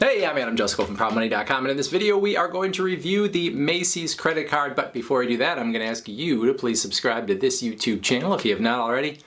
Hey, I'm Adam Jusko from ProudMoney.com, and in this video we are going to review the Macy's credit card. But before I do that, I'm going to ask you to please subscribe to this YouTube channel if you have not already.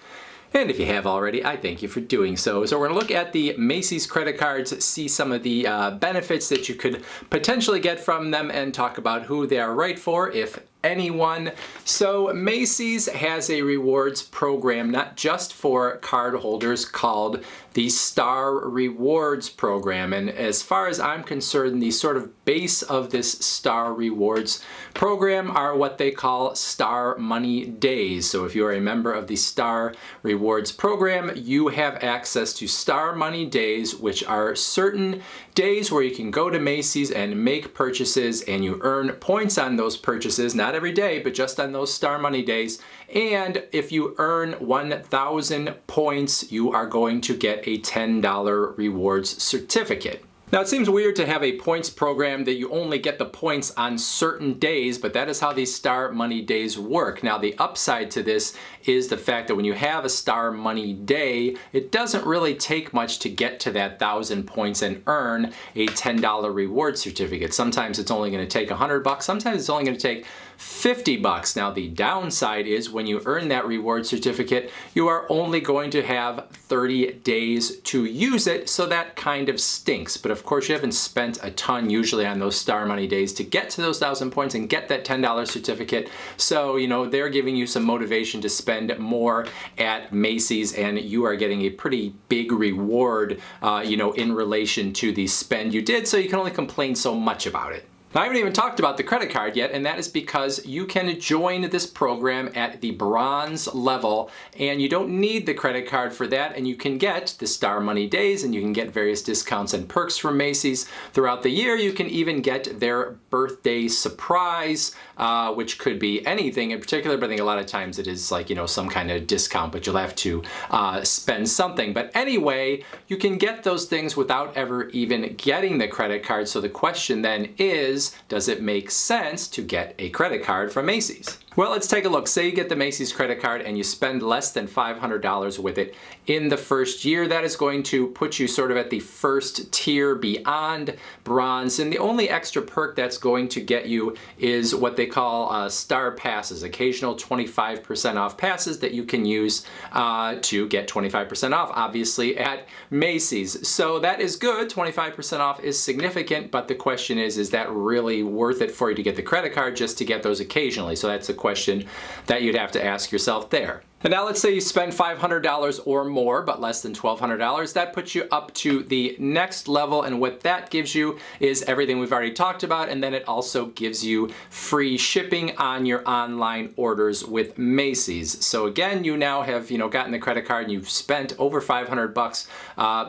And if you have already, I thank you for doing so. So we're going to look at the Macy's credit cards, see some of the benefits that you could potentially get from them, and talk about who they are right for, if anyone. So Macy's has a rewards program, not just for card holders, called the Star Rewards program. And as far as I'm concerned, the sort of base of this Star Rewards program are what they call Star Money Days. So if you're a member of the Star Rewards program, you have access to Star Money Days, which are certain days where you can go to Macy's and make purchases, and you earn points on those purchases, not every day, but just on those Star Money Days. And if you earn 1,000 points, you are going to get a $10 rewards certificate. Now, it seems weird to have a points program that you only get the points on certain days, but that is how these Star Money Days work. Now, the upside to this is the fact that when you have a Star Money Day, it doesn't really take much to get to that 1,000 points and earn a $10 reward certificate. Sometimes it's only going to take $100, sometimes it's only going to take $50. Now, the downside is when you earn that reward certificate, you are only going to have 30 days to use it, so that kind of stinks. But of course, you haven't spent a ton usually on those Star Money Days to get to those 1,000 points and get that $10 certificate. So, they're giving you some motivation to spend more at Macy's, and you are getting a pretty big reward, in relation to the spend you did, so you can only complain so much about it. Now, I haven't even talked about the credit card yet, and that is because you can join this program at the bronze level, and you don't need the credit card for that, and you can get the Star Money Days, and you can get various discounts and perks from Macy's throughout the year. You can even get their birthday surprise, which could be anything in particular, but I think a lot of times it is like, some kind of discount, but you'll have to spend something. But anyway, you can get those things without ever even getting the credit card. So the question then is, does it make sense to get a credit card from Macy's? Well, let's take a look. Say you get the Macy's credit card and you spend less than $500 with it in the first year. That is going to put you sort of at the first tier beyond bronze. And the only extra perk that's going to get you is what they call star passes, occasional 25% off passes that you can use to get 25% off, obviously, at Macy's. So that is good. 25% off is significant, but the question is that really worth it for you to get the credit card just to get those occasionally? So that's the question that you'd have to ask yourself there. And now let's say you spend $500 or more, but less than $1,200. That puts you up to the next level, and what that gives you is everything we've already talked about, and then it also gives you free shipping on your online orders with Macy's. So again, you now have gotten the credit card and you've spent over $500,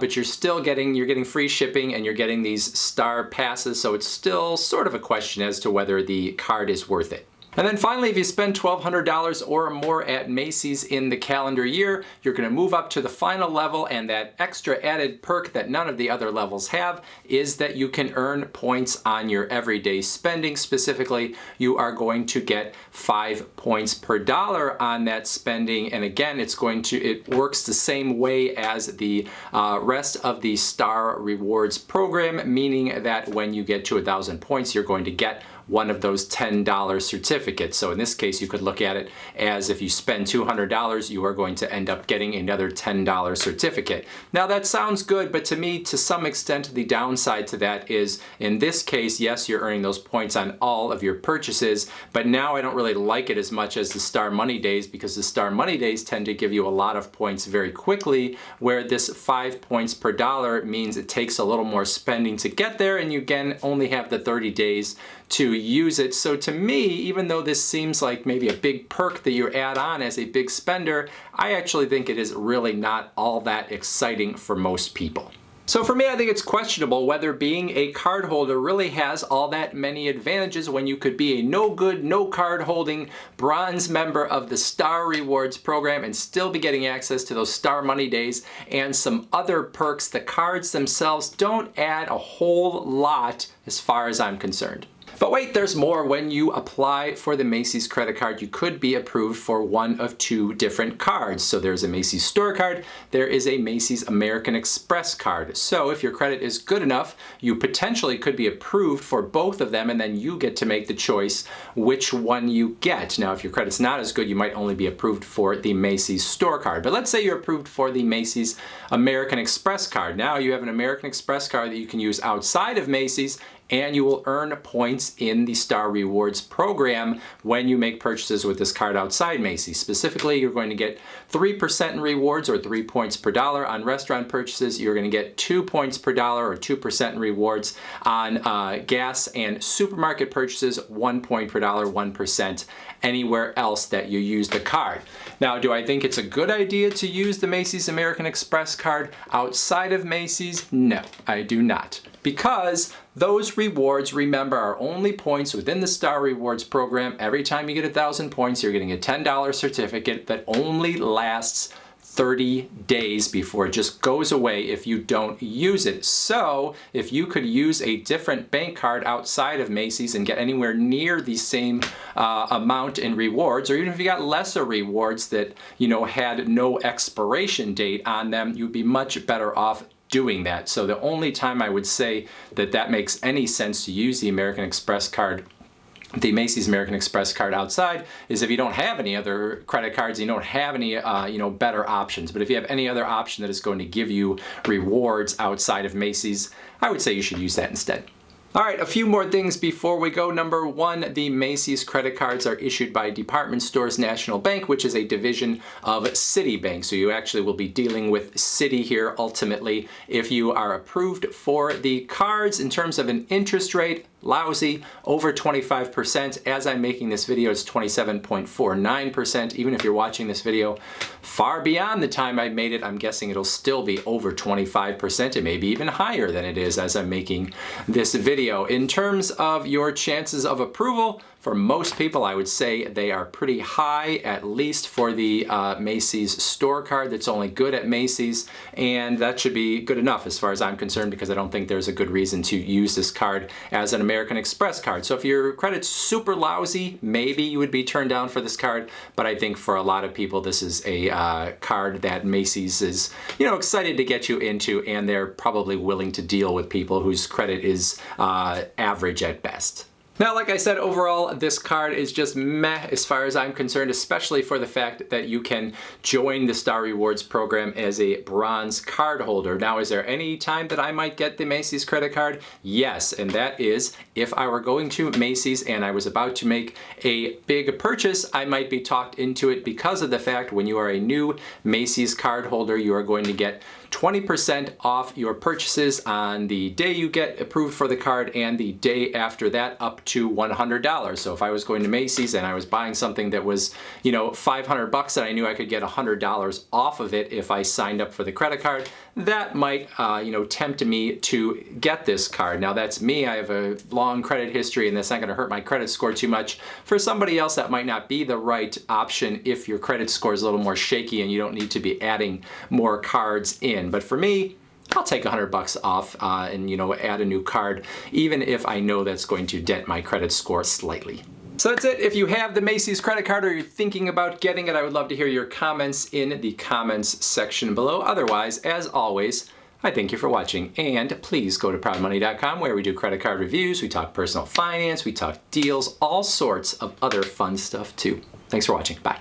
but you're still getting free shipping and you're getting these star passes. So it's still sort of a question as to whether the card is worth it. And then finally, if you spend $1,200 or more at Macy's in the calendar year, you're going to move up to the final level, and that extra added perk that none of the other levels have is that you can earn points on your everyday spending. Specifically, you are going to get 5 points per dollar on that spending. And again, it works the same way as the rest of the Star Rewards program, meaning that when you get to 1,000 points, you're going to get one of those $10 certificates. So in this case, you could look at it as if you spend $200, you are going to end up getting another $10 certificate. Now that sounds good, but to me, to some extent, the downside to that is, in this case, yes, you're earning those points on all of your purchases, but now I don't really like it as much as the Star Money Days, because the Star Money Days tend to give you a lot of points very quickly, where this 5 points per dollar means it takes a little more spending to get there, and you again only have the 30 days to use it. So to me, even though this seems like maybe a big perk that you add on as a big spender, I actually think it is really not all that exciting for most people. So for me, I think it's questionable whether being a card holder really has all that many advantages when you could be a no-good, no-card holding bronze member of the Star Rewards program and still be getting access to those Star Money Days and some other perks. The cards themselves don't add a whole lot as far as I'm concerned. But wait, there's more. When you apply for the Macy's credit card, you could be approved for one of two different cards. So there's a Macy's store card, there is a Macy's American Express card. So if your credit is good enough, you potentially could be approved for both of them, and then you get to make the choice which one you get. Now, if your credit's not as good, you might only be approved for the Macy's store card. But let's say you're approved for the Macy's American Express card. Now you have an American Express card that you can use outside of Macy's, and you will earn points in the Star Rewards program when you make purchases with this card outside Macy's. Specifically, you're going to get 3% in rewards, or 3 points per dollar on restaurant purchases. You're going to get 2 points per dollar, or 2% in rewards on gas and supermarket purchases, 1 point per dollar, 1% anywhere else that you use the card. Now, do I think it's a good idea to use the Macy's American Express card outside of Macy's? No, I do not. Because those rewards, remember, are only points within the Star Rewards program. Every time you get 1,000 points, you're getting a $10 certificate that only lasts 30 days before it just goes away if you don't use it. So if you could use a different bank card outside of Macy's and get anywhere near the same amount in rewards, or even if you got lesser rewards that, you know, had no expiration date on them, you'd be much better off doing that. So the only time I would say that that makes any sense to use the American Express card, the Macy's American Express card outside, is if you don't have any other credit cards, you don't have any better options. But if you have any other option that is going to give you rewards outside of Macy's, I would say you should use that instead. All right, a few more things before we go. Number one, the Macy's credit cards are issued by Department Stores National Bank, which is a division of Citibank. So you actually will be dealing with Citi here ultimately if you are approved for the cards. In terms of an interest rate, lousy, over 25%. As I'm making this video, it's 27.49%. Even if you're watching this video far beyond the time I made it, I'm guessing it'll still be over 25%. It may be even higher than it is as I'm making this video. In terms of your chances of approval, for most people, I would say they are pretty high, at least for the Macy's store card that's only good at Macy's, and that should be good enough as far as I'm concerned, because I don't think there's a good reason to use this card as an American Express card. So if your credit's super lousy, maybe you would be turned down for this card, but I think for a lot of people, this is a card that Macy's is, you know, excited to get you into, and they're probably willing to deal with people whose credit is average at best. Now, like I said, overall, this card is just meh as far as I'm concerned, especially for the fact that you can join the Star Rewards program as a bronze card holder. Now, is there any time that I might get the Macy's credit card? Yes, and that is if I were going to Macy's and I was about to make a big purchase, I might be talked into it because of the fact when you are a new Macy's card holder, you are going to get 20% off your purchases on the day you get approved for the card and the day after that, up to $100. So if I was going to Macy's and I was buying something that was, you know, $500 and I knew I could get $100 off of it if I signed up for the credit card, that might, tempt me to get this card. Now that's me. I have a long credit history and that's not going to hurt my credit score too much. For somebody else, that might not be the right option if your credit score is a little more shaky and you don't need to be adding more cards in. But for me, I'll take $100 off and add a new card, even if I know that's going to dent my credit score slightly. So that's it. If you have the Macy's credit card or you're thinking about getting it, I would love to hear your comments in the comments section below. Otherwise, as always, I thank you for watching, and please go to proudmoney.com where we do credit card reviews, we talk personal finance, we talk deals, all sorts of other fun stuff too. Thanks for watching. Bye.